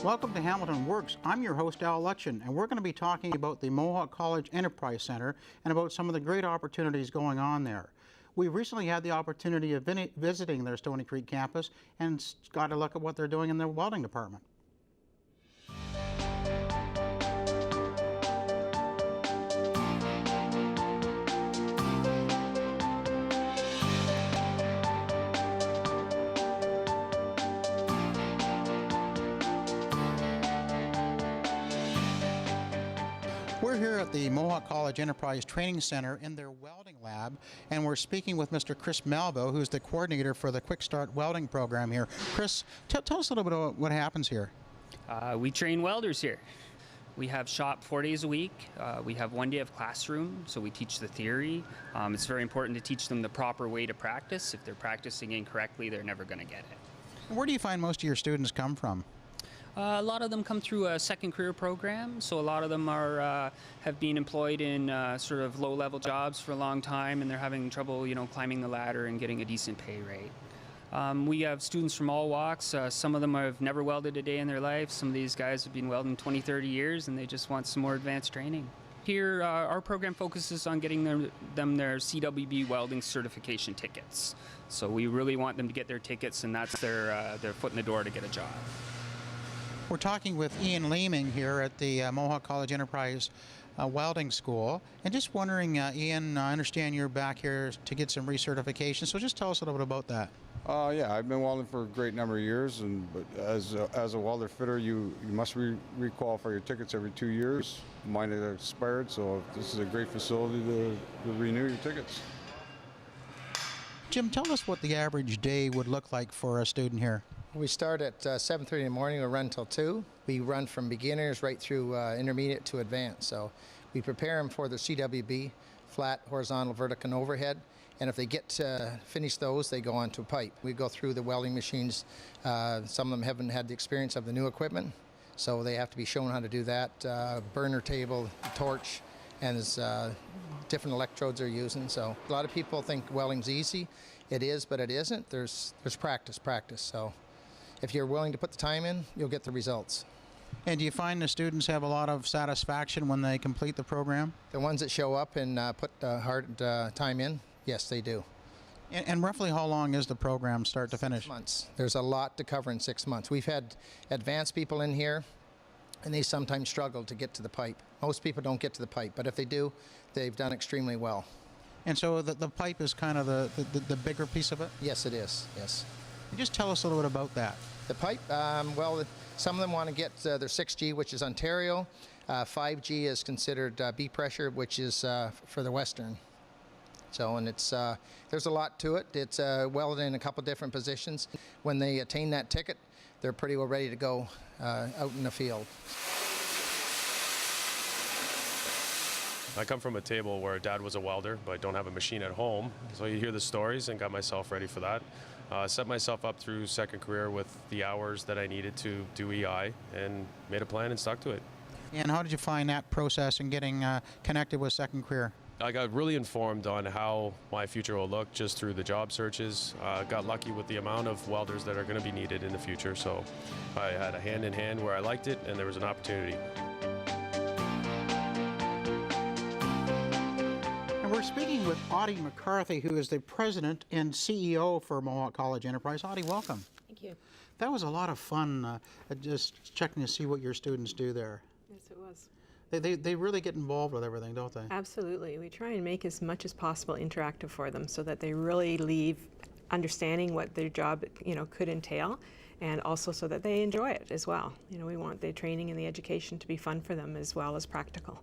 Welcome to Hamilton Works. I'm your host, Al Lutchen, and we're going to be talking about the Mohawk College Enterprise Center and about some of the great opportunities going on there. We recently had the opportunity of visiting their Stony Creek campus and got a look at what they're doing in their welding department. We're here at the Mohawk College Enterprise Training Center in their welding lab, and we're speaking with Mr. Chris Melville, who's the coordinator for the Quick Start Welding program here. Chris, tell us a little bit about what happens here. We train welders here. We have shop 4 days a week. We have 1 day of classroom, so we teach the theory. It's very important to teach them the proper way to practice. If they're practicing incorrectly, they're never going to get it. Where do you find most of your students come from? A lot of them come through a second career program, so a lot of them are have been employed in sort of low-level jobs for a long time, and they're having trouble, climbing the ladder and getting a decent pay rate. We have students from all walks. Some of them have never welded a day in their life. Some of these guys have been welding 20, 30 years, and they just want some more advanced training. Here, our program focuses on getting them their CWB welding certification tickets. So we really want them to get their tickets, and that's their foot in the door to get a job. We're talking with Ian Leeming here at the Mohawk College Enterprise Welding School. And just wondering, Ian, I understand you're back here to get some recertification, so just tell us a little bit about that. Yeah, I've been welding for a great number of years, but as a welder fitter, you must re-qualify your tickets every 2 years. Mine had expired, so this is a great facility to renew your tickets. Jim, tell us what the average day would look like for a student here. We start at 7:30 in the morning, we run till 2. We run from beginners right through intermediate to advanced. So we prepare them for the CWB, flat, horizontal, vertical, and overhead. And if they get to finish those, they go on to pipe. We go through the welding machines. Some of them haven't had the experience of the new equipment, so they have to be shown how to do that. Burner table, torch, and there's different electrodes they're using. So a lot of people think welding's easy. It is, but it isn't. There's practice. So if you're willing to put the time in, you'll get the results. And do you find the students have a lot of satisfaction when they complete the program? The ones that show up and put hard time in, yes, they do. And roughly how long is the program start to finish? 6 months. There's a lot to cover in 6 months. We've had advanced people in here, and they sometimes struggle to get to the pipe. Most people don't get to the pipe, but if they do, they've done extremely well. And so the pipe is kind of the bigger piece of it? Yes, it is, yes. Just tell us a little bit about that. The pipe, well, some of them want to get their 6G, which is Ontario. 5G is considered B pressure, which is for the Western. So, and it's there's a lot to it. It's welded in a couple different positions. When they attain that ticket, they're pretty well ready to go out in the field. I come from a table where Dad was a welder, but I don't have a machine at home. So you hear the stories and got myself ready for that. Set myself up through second career with the hours that I needed to do EI and made a plan and stuck to it. And how did you find that process and getting connected with second career? I got really informed on how my future will look just through the job searches. Got lucky with the amount of welders that are going to be needed in the future. So I had a hand in hand where I liked it and there was an opportunity. We're speaking with Audie McCarthy, who is the president and CEO for Mohawk College Enterprise. Audie, welcome. Thank you. That was a lot of fun, just checking to see what your students do there. Yes, it was. They really get involved with everything, don't they? Absolutely. We try and make as much as possible interactive for them so that they really leave understanding what their job could entail, and also so that they enjoy it as well. We want the training and the education to be fun for them as well as practical.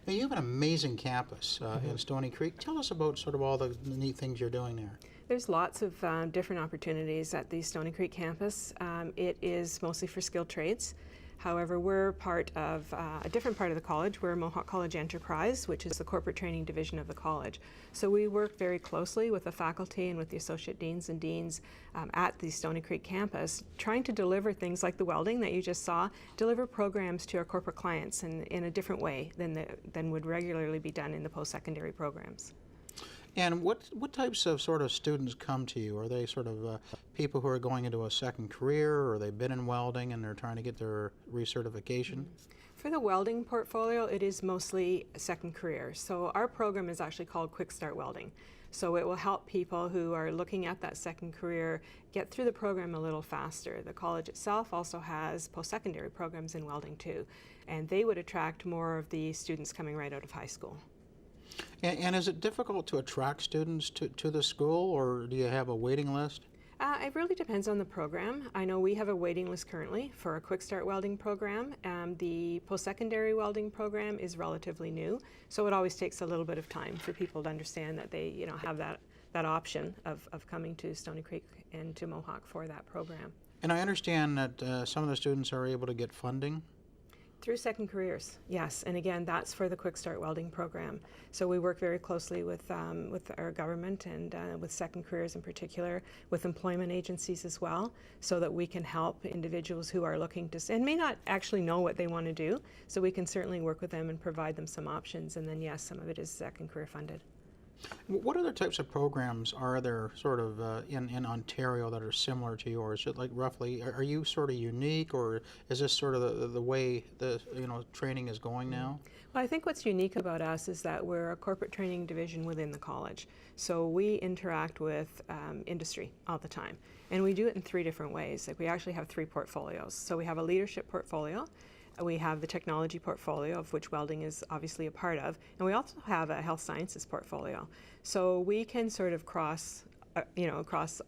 Now, you have an amazing campus in Stony Creek. Tell us about sort of all the neat things you're doing there. There's lots of different opportunities at the Stony Creek campus. It is mostly for skilled trades. However, we're part of a different part of the college. We're Mohawk College Enterprise, which is the corporate training division of the college. So we work very closely with the faculty and with the associate deans and deans at the Stony Creek campus, trying to deliver things like the welding that you just saw, deliver programs to our corporate clients in a different way than would regularly be done in the post-secondary programs. And what types of sort of students come to you? Are they sort of people who are going into a second career, or they've been in welding and they're trying to get their recertification? For the welding portfolio, it is mostly second career. So our program is actually called Quick Start Welding. So it will help people who are looking at that second career get through the program a little faster. The college itself also has post-secondary programs in welding too, and they would attract more of the students coming right out of high school. And is it difficult to attract students to the school, or do you have a waiting list? It really depends on the program. I know we have a waiting list currently for a Quick Start Welding program. The post-secondary welding program is relatively new, so it always takes a little bit of time for people to understand that they have that option of coming to Stony Creek and to Mohawk for that program. And I understand that some of the students are able to get funding. Through second careers, yes, and again, that's for the Quick Start Welding program. So we work very closely with our government and with second careers in particular, with employment agencies as well, so that we can help individuals who are looking to, and may not actually know what they want to do, so we can certainly work with them and provide them some options, and then yes, some of it is second career funded. What other types of programs are there sort of in Ontario that are similar to yours? Like roughly, are you sort of unique, or is this sort of the way the training is going now? Well, I think what's unique about us is that we're a corporate training division within the college. So we interact with industry all the time, and we do it in 3 different ways. Like we actually have 3 portfolios. So we have a leadership portfolio. We have the technology portfolio, of which welding is obviously a part of, and we also have a health sciences portfolio. So we can sort of cross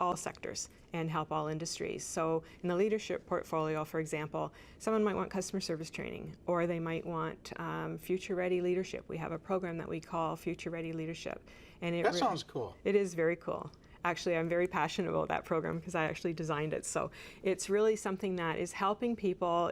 all sectors and help all industries. So in the leadership portfolio, for example, someone might want customer service training, or they might want future ready leadership. We have a program that we call Future Ready Leadership. And that sounds cool. It is very cool. Actually, I'm very passionate about that program because I actually designed it. So it's really something that is helping people,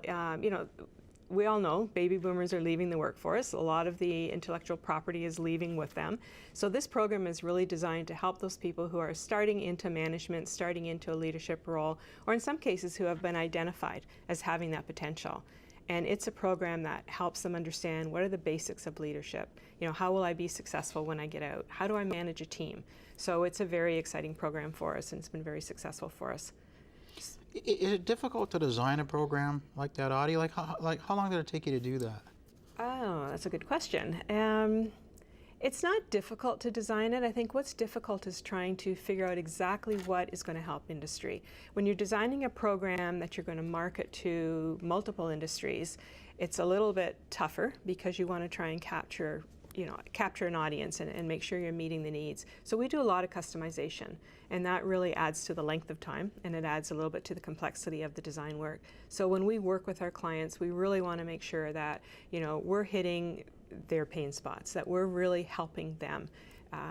we all know baby boomers are leaving the workforce. A lot of the intellectual property is leaving with them. So this program is really designed to help those people who are starting into management, starting into a leadership role, or in some cases who have been identified as having that potential. And it's a program that helps them understand what are the basics of leadership. How will I be successful when I get out? How do I manage a team? So it's a very exciting program for us, and it's been very successful for us. Is it difficult to design a program like that, Audie? Like how long did it take you to do that? Oh, that's a good question. It's not difficult to design it. I think what's difficult is trying to figure out exactly what is going to help industry. When you're designing a program that you're going to market to multiple industries, it's a little bit tougher because you want to try and capture an audience and make sure you're meeting the needs. So we do a lot of customization, and that really adds to the length of time, and it adds a little bit to the complexity of the design work. So when we work with our clients, we really want to make sure that we're hitting their pain spots, that we're really helping them.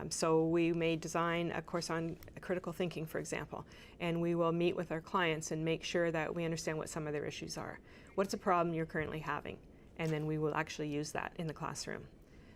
So we may design a course on critical thinking, for example, and we will meet with our clients and make sure that we understand what some of their issues are. What's a problem you're currently having? And then we will actually use that in the classroom.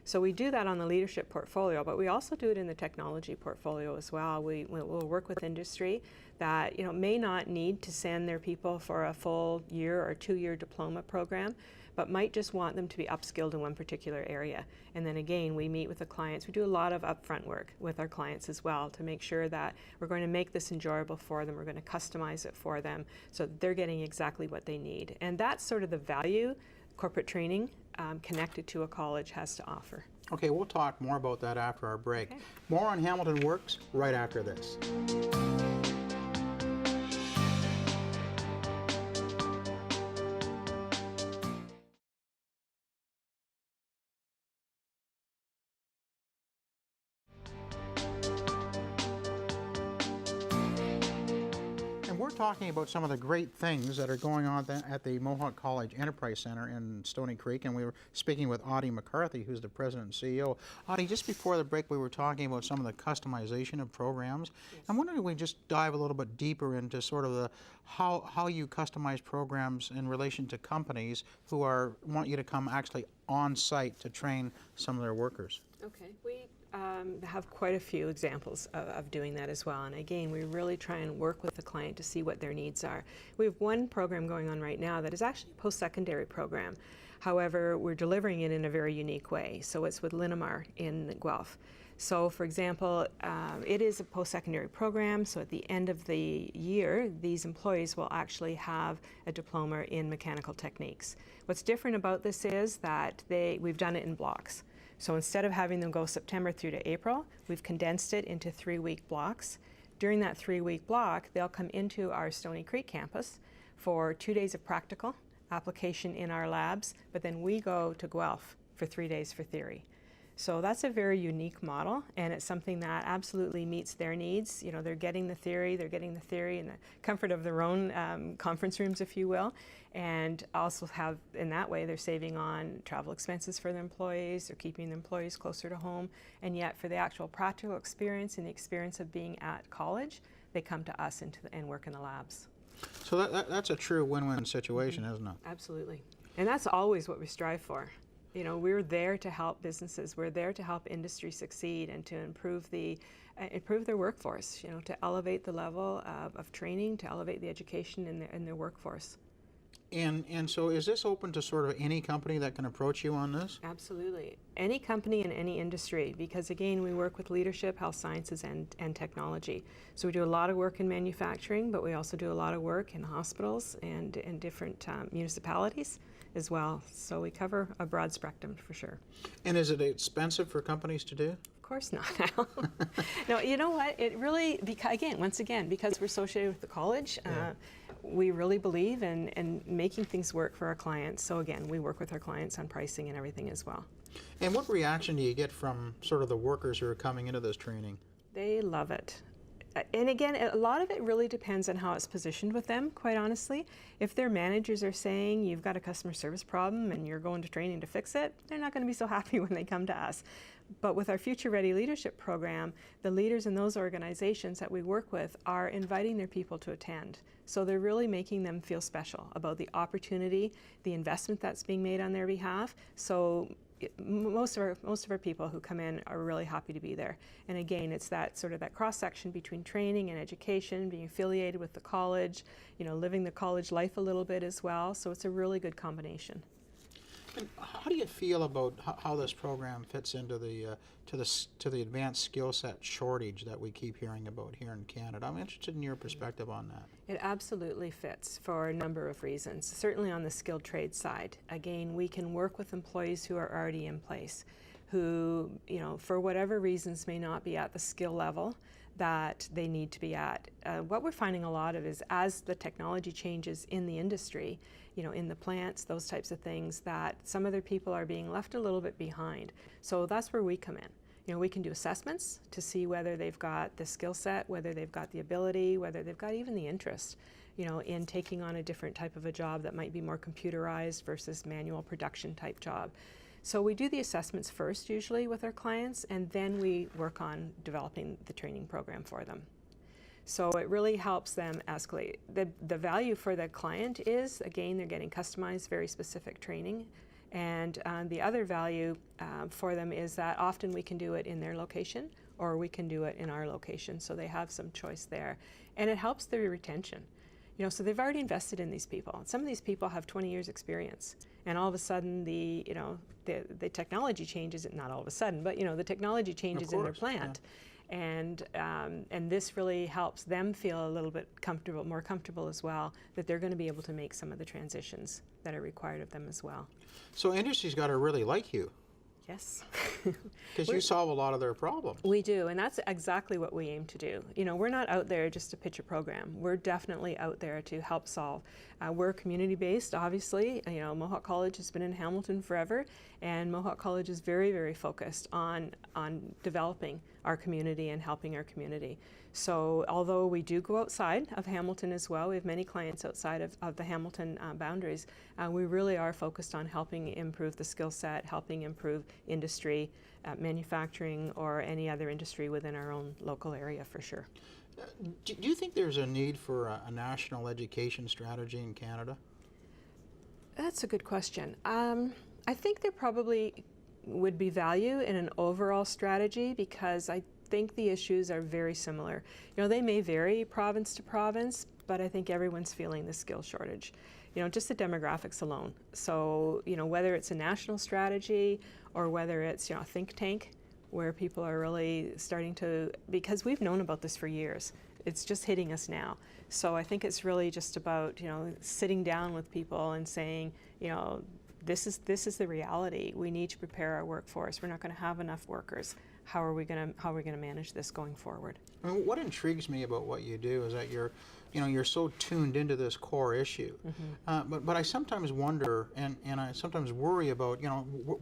So we do that on the leadership portfolio, but we also do it in the technology portfolio as well. We'll work with industry that may not need to send their people for a full year or 2-year diploma program, but might just want them to be upskilled in one particular area. And then again, we meet with the clients. We do a lot of upfront work with our clients as well to make sure that we're going to make this enjoyable for them. We're going to customize it for them so that they're getting exactly what they need. And that's sort of the value corporate training connected to a college has to offer. Okay, we'll talk more about that after our break. Okay. More on Hamilton Works right after this. We're talking about some of the great things that are going on at the Mohawk College Enterprise Center in Stony Creek, and we were speaking with Audie McCarthy, who's the president and CEO. Audie, just before the break, we were talking about some of the customization of programs. Yes. I'm wondering if we just dive a little bit deeper into sort of how you customize programs in relation to companies who want you to come actually on site to train some of their workers. Okay, we have quite a few examples of doing that as well. And again, we really try and work with the client to see what their needs are. We have one program going on right now that is actually a post-secondary program. However, we're delivering it in a very unique way. So it's with Linamar in Guelph. So for example, it is a post-secondary program, so at the end of the year, these employees will actually have a diploma in mechanical techniques. What's different about this is that we've done it in blocks. So instead of having them go September through to April, we've condensed it into 3-week blocks. During that 3-week block, they'll come into our Stony Creek campus for 2 days of practical application in our labs, but then we go to Guelph for 3 days for theory. So that's a very unique model, and it's something that absolutely meets their needs. You know, they're getting the theory in the comfort of their own conference rooms, if you will, and also have, in that way, they're saving on travel expenses for their employees, they're keeping the employees closer to home, and yet for the actual practical experience and the experience of being at college, they come to us and work in the labs. So that's a true win-win situation, isn't it? Absolutely. And that's always what we strive for. You know, we're there to help businesses, we're there to help industry succeed and to improve their workforce, you know, to elevate the level of training, to elevate the education in their workforce. And so is this open to sort of any company that can approach you on this? Absolutely. Any company in any industry, because again, we work with leadership, health sciences, and technology. So we do a lot of work in manufacturing, but we also do a lot of work in hospitals and in different municipalities as well. So we cover a broad spectrum for sure. And is it expensive for companies to do? Of course not. No, you know what? It really, once again, because we're associated with the college, we really believe in making things work for our clients. So again, we work with our clients on pricing and everything as well. And what reaction do you get from sort of the workers who are coming into this training? They love it. And again, a lot of it really depends on how it's positioned with them, quite honestly. If their managers are saying you've got a customer service problem and you're going to training to fix it, they're not going to be so happy when they come to us. But with our Future Ready Leadership Program, the leaders in those organizations that we work with are inviting their people to attend. So they're really making them feel special about the opportunity, the investment that's being made on their behalf. So most of our people who come in are really happy to be there. And again, it's that sort of that cross section between training and education, being affiliated with the college, you know, living the college life a little bit as well. So it's a really good combination. And how do you feel about how this program fits into the to the advanced skill set shortage that we keep hearing about here in Canada? I'm interested in your perspective on that. It absolutely fits for a number of reasons. Certainly on the skilled trade side, again, we can work with employees who are already in place, who, you know, for whatever reasons may not be at the skill level that they need to be at. What we're finding a lot of is as the technology changes in the industry, you know, in the plants, those types of things, that some other people are being left a little bit behind. So that's where we come in. You know, we can do assessments to see whether they've got the skill set, whether they've got the ability, whether they've got even the interest, you know, in taking on a different type of a job that might be more computerized versus manual production type job. So we do the assessments first usually with our clients, and then we work on developing the training program for them. So it really helps them escalate. The value for the client is, again, they're getting customized, very specific training. And the other value for them is that often we can do it in their location or we can do it in our location. So they have some choice there. And it helps their retention. You know, so they've already invested in these people. Some of these people have 20 years experience. And all of a sudden the technology changes, not all of a sudden, but you know, the technology changes in their plant. Yeah. And this really helps them feel a little bit more comfortable as well, that they're going to be able to make some of the transitions that are required of them as well. So industry's got to really like you. Yes. Because you solve a lot of their problems. We do, and that's exactly what we aim to do. You know, we're not out there just to pitch a program. We're definitely out there to help solve. We're community-based, obviously. You know, Mohawk College has been in Hamilton forever, and Mohawk College is very, very focused on developing our community and helping our community. So although we do go outside of Hamilton as well, we have many clients outside of the Hamilton boundaries, we really are focused on helping improve the skill set, helping improve industry, manufacturing, or any other industry within our own local area for sure. Do you think there's a need for a national education strategy in Canada? That's a good question. I think there probably would be value in an overall strategy, because I think the issues are very similar. You know, they may vary province to province, but I think everyone's feeling the skill shortage. You know, just the demographics alone. So, you know, whether it's a national strategy or whether it's, you know, a think tank where people are really starting to, because we've known about this for years. It's just hitting us now. So I think it's really just about, sitting down with people and saying, this is the reality. We need to prepare our workforce. We're not going to have enough workers. How are we going to manage this going forward? I mean, what intrigues me about what you do is that you're so tuned into this core issue. But I sometimes wonder, and I sometimes worry about,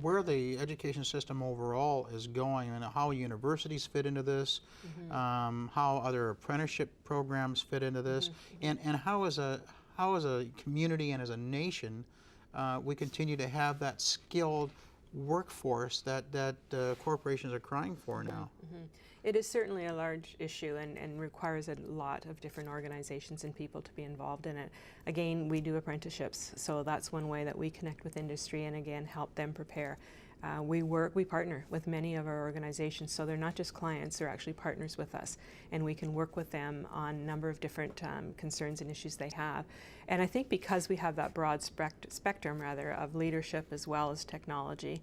where the education system overall is going, and how universities fit into this, how other apprenticeship programs fit into this, and how as a community and as a nation we continue to have that skilled workforce that corporations are crying for now. It is certainly a large issue and requires a lot of different organizations and people to be involved in it. Again, we do apprenticeships, so that's one way that we connect with industry and again help them prepare. We partner with many of our organizations, so they're not just clients, they're actually partners with us, and we can work with them on a number of different concerns and issues they have. And I think because we have that broad spectrum of leadership as well as technology,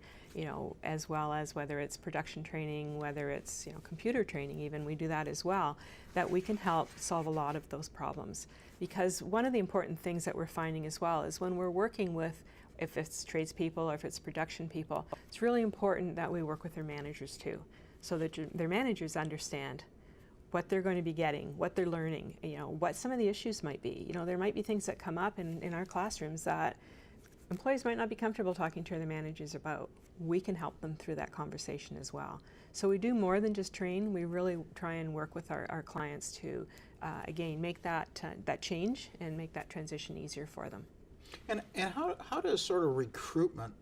as well as whether it's production training, whether it's computer training even, we do that as well, that we can help solve a lot of those problems. Because one of the important things that we're finding as well is when we're working with, if it's tradespeople or if it's production people, it's really important that we work with their managers too, so that their managers understand what they're going to be getting, what they're learning, what some of the issues might be. There might be things that come up in our classrooms that employees might not be comfortable talking to their managers about. We can help them through that conversation as well. So we do more than just train. We really try and work with our clients to, again, make that change and make that transition easier for them. And how does sort of recruitment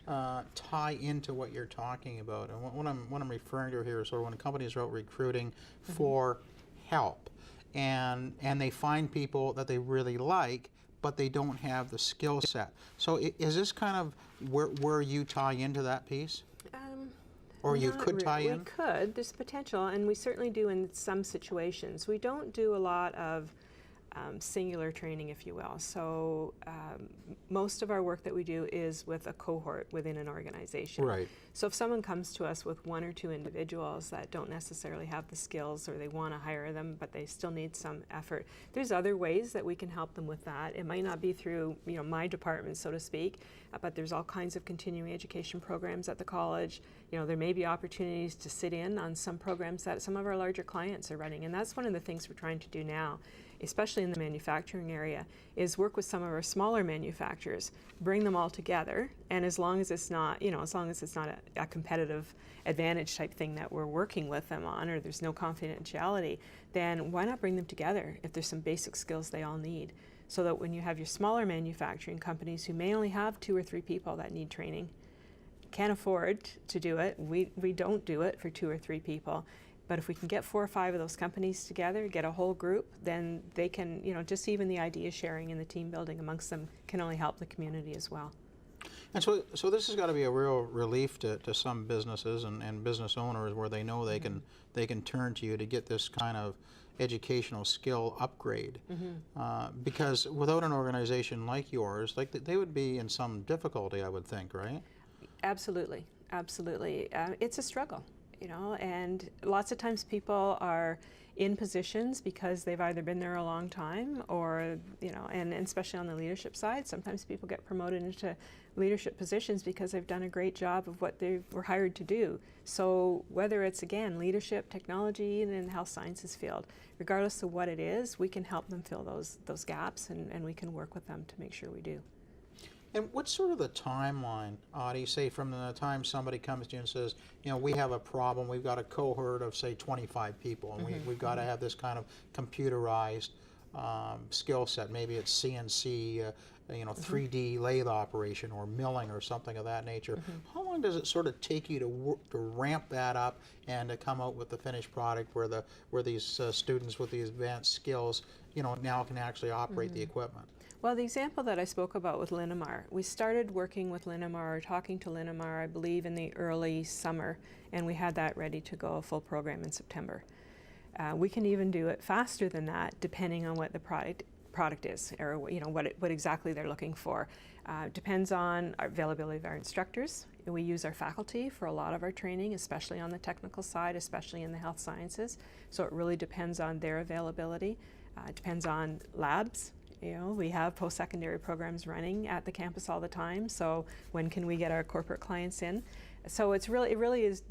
tie into what you're talking about? And what I'm referring to here is sort of when companies are out recruiting for help, and they find people that they really like, but they don't have the skill set. So is this kind of where you tie into that piece? Or you could tie in? We could. There's potential, and we certainly do in some situations. We don't do a lot of singular training, if you will. So most of our work that we do is with a cohort within an organization. Right. So if someone comes to us with one or two individuals that don't necessarily have the skills, or they want to hire them but they still need some effort, there's other ways that we can help them with that. It might not be through my department, so to speak, but there's all kinds of continuing education programs at the college. There may be opportunities to sit in on some programs that some of our larger clients are running, and that's one of the things we're trying to do now, especially in the manufacturing area, is work with some of our smaller manufacturers, bring them all together, and as long as it's not, a competitive advantage type thing that we're working with them on, or there's no confidentiality, then why not bring them together if there's some basic skills they all need? So that when you have your smaller manufacturing companies who may only have 2 or 3 people that need training, can't afford to do it, we don't do it for 2 or 3 people. But if we can get 4 or 5 of those companies together, get a whole group, then they can, just even the idea sharing and the team building amongst them can only help the community as well. And so this has got to be a real relief to some businesses and business owners, where they know they can turn to you to get this kind of educational skill upgrade. Because without an organization like yours, they would be in some difficulty, I would think, right? Absolutely, absolutely. It's a struggle. And lots of times people are in positions because they've either been there a long time, or, and especially on the leadership side, sometimes people get promoted into leadership positions because they've done a great job of what they were hired to do. So whether it's, again, leadership, technology, and in the health sciences field, regardless of what it is, we can help them fill those gaps, and we can work with them to make sure we do. And what's sort of the timeline, Audie, say from the time somebody comes to you and says, we have a problem, we've got a cohort of, say, 25 people, and we've got to have this kind of computerized skill set. Maybe it's CNC, 3D lathe operation, or milling, or something of that nature. How long does it sort of take you to ramp that up and to come out with the finished product where these students with these advanced skills, now can actually operate the equipment? Well, the example that I spoke about with Linamar, we started working with Linamar, or talking to Linamar, I believe in the early summer, and we had that ready to go, a full program in September. We can even do it faster than that, depending on what the product product is, or what exactly they're looking for. Depends on our availability of our instructors. We use our faculty for a lot of our training, especially on the technical side, especially in the health sciences. So it really depends on their availability. It depends on labs. We have post-secondary programs running at the campus all the time. So when can we get our corporate clients in? So it really is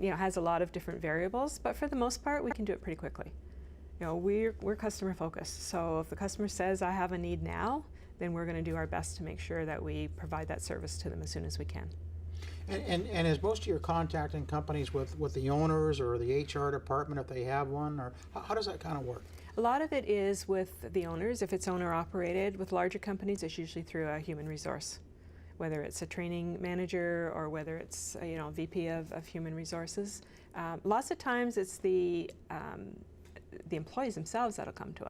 has a lot of different variables. But for the most part, we can do it pretty quickly. We're customer focused. So if the customer says, "I have a need now," then we're going to do our best to make sure that we provide that service to them as soon as we can. And is most of your contacting companies with the owners or the HR department if they have one, or how does that kind of work? A lot of it is with the owners. If it's owner operated, with larger companies, it's usually through a human resource, whether it's a training manager or whether it's a VP of human resources. Lots of times it's the employees themselves that'll come to us.